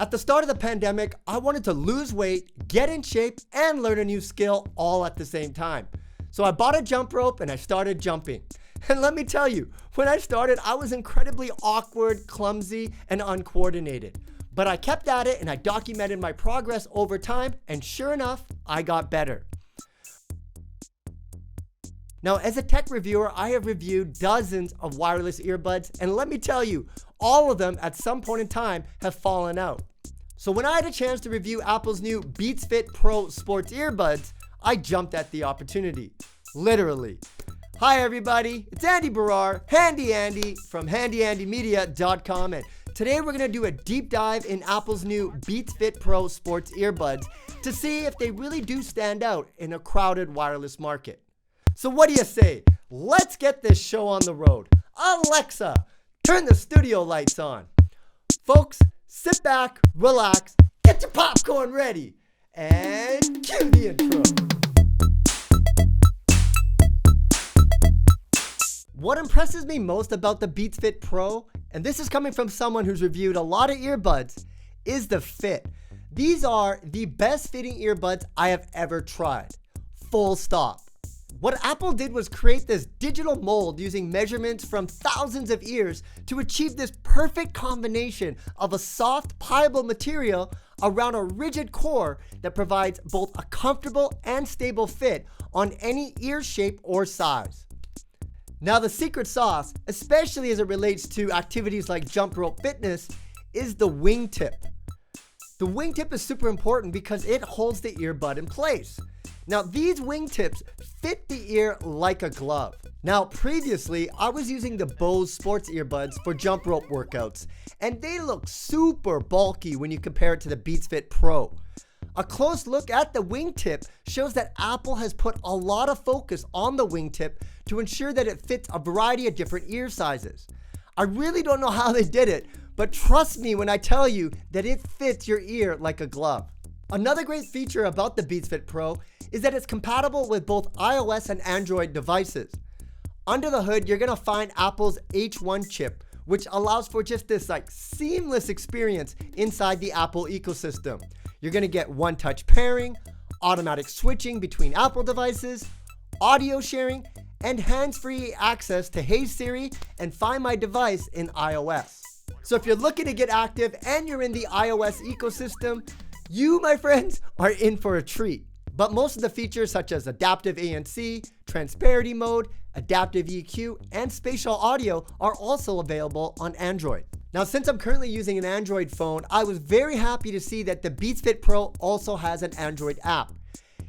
At the start of the pandemic, I wanted to lose weight, get in shape, and learn a new skill all at the same time. So I bought a jump rope and I started jumping. And let me tell you, when I started, I was incredibly awkward, clumsy, and uncoordinated. But I kept at it and I documented my progress over time, and sure enough, I got better. Now, as a tech reviewer, I have reviewed dozens of wireless earbuds, and let me tell you, all of them at some point in time have fallen out. So when I had a chance to review Apple's new Beats Fit Pro sports earbuds, I jumped at the opportunity. Literally. Hi everybody, it's Andy Baryer, Handy Andy from handyandymedia.com, and today we're going to do a deep dive in Apple's new Beats Fit Pro sports earbuds to see if they really do stand out in a crowded wireless market. So what do you say? Let's get this show on the road. Alexa, turn the studio lights on. Folks, sit back, relax, get your popcorn ready, and cue the intro. What impresses me most about the Beats Fit Pro, and this is coming from someone who's reviewed a lot of earbuds, is the fit. These are the best fitting earbuds I have ever tried. Full stop. What Apple did was create this digital mold using measurements from thousands of ears to achieve this perfect combination of a soft, pliable material around a rigid core that provides both a comfortable and stable fit on any ear shape or size. Now, the secret sauce, especially as it relates to activities like jump rope fitness, is the wingtip. The wingtip is super important because it holds the earbud in place. Now, these wingtips fit the ear like a glove. Now, previously, I was using the Bose sports earbuds for jump rope workouts, and they look super bulky when you compare it to the Beats Fit Pro. A close look at the wingtip shows that Apple has put a lot of focus on the wingtip to ensure that it fits a variety of different ear sizes. I really don't know how they did it, but trust me when I tell you that it fits your ear like a glove. Another great feature about the Beats Fit Pro is that it's compatible with both iOS and Android devices. Under the hood, you're gonna find Apple's H1 chip, which allows for just this seamless experience inside the Apple ecosystem. You're gonna get one-touch pairing, automatic switching between Apple devices, audio sharing, and hands-free access to Hey Siri and Find My Device in iOS. So if you're looking to get active and you're in the iOS ecosystem, you, my friends, are in for a treat. But most of the features such as adaptive ANC, transparency mode, adaptive EQ, and spatial audio are also available on Android. Now, since I'm currently using an Android phone, I was very happy to see that the Beats Fit Pro also has an Android app.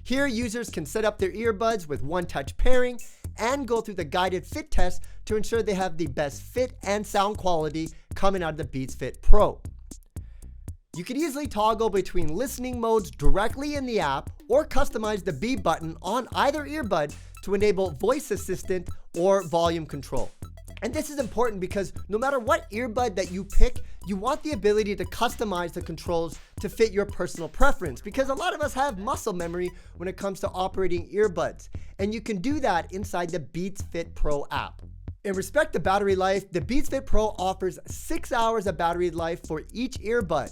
Here, users can set up their earbuds with one-touch pairing and go through the guided fit test to ensure they have the best fit and sound quality coming out of the Beats Fit Pro. You can easily toggle between listening modes directly in the app or customize the B button on either earbud to enable voice assistant or volume control. And this is important because no matter what earbud that you pick, you want the ability to customize the controls to fit your personal preference, because a lot of us have muscle memory when it comes to operating earbuds, and you can do that inside the Beats Fit Pro app. In respect to battery life, the Beats Fit Pro offers 6 hours of battery life for each earbud.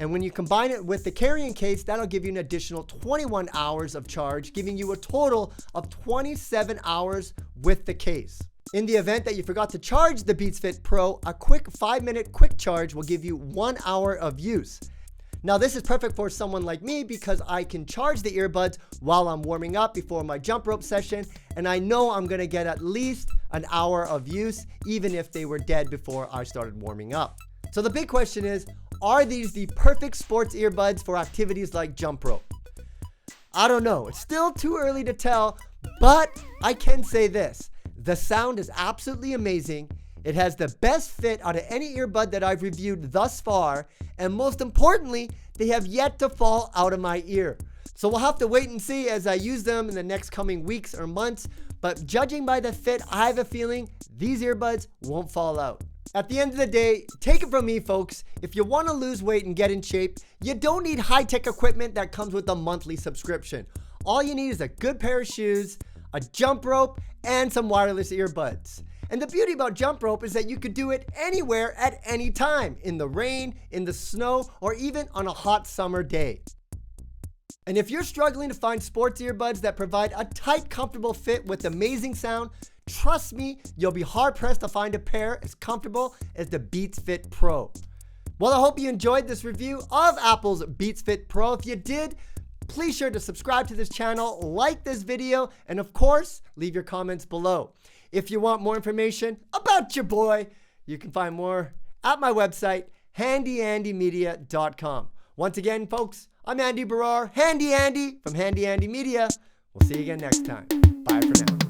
And when you combine it with the carrying case, that'll give you an additional 21 hours of charge, giving you a total of 27 hours with the case. In the event that you forgot to charge the Beats Fit Pro, a quick 5-minute quick charge will give you 1 hour of use. Now, this is perfect for someone like me because I can charge the earbuds while I'm warming up before my jump rope session, and I know I'm gonna get at least an hour of use, even if they were dead before I started warming up. So the big question is, are these the perfect sports earbuds for activities like jump rope? I don't know. It's still too early to tell, but I can say this. The sound is absolutely amazing. It has the best fit out of any earbud that I've reviewed thus far, and most importantly, they have yet to fall out of my ear. So we'll have to wait and see as I use them in the next coming weeks or months, but judging by the fit, I have a feeling these earbuds won't fall out. At the end of the day, take it from me, folks. If you want to lose weight and get in shape, you don't need high-tech equipment that comes with a monthly subscription. All you need is a good pair of shoes, a jump rope, and some wireless earbuds. And the beauty about jump rope is that you could do it anywhere at any time, in the rain, in the snow, or even on a hot summer day. And if you're struggling to find sports earbuds that provide a tight, comfortable fit with amazing sound, trust me, you'll be hard-pressed to find a pair as comfortable as the Beats Fit Pro. Well, I hope you enjoyed this review of Apple's Beats Fit Pro. If you did, please sure to subscribe to this channel, like this video, and of course, leave your comments below. If you want more information about your boy, you can find more at my website, handyandymedia.com. Once again, folks, I'm Andy Baryer, Handy Andy from Handy Andy Media. We'll see you again next time. Bye for now.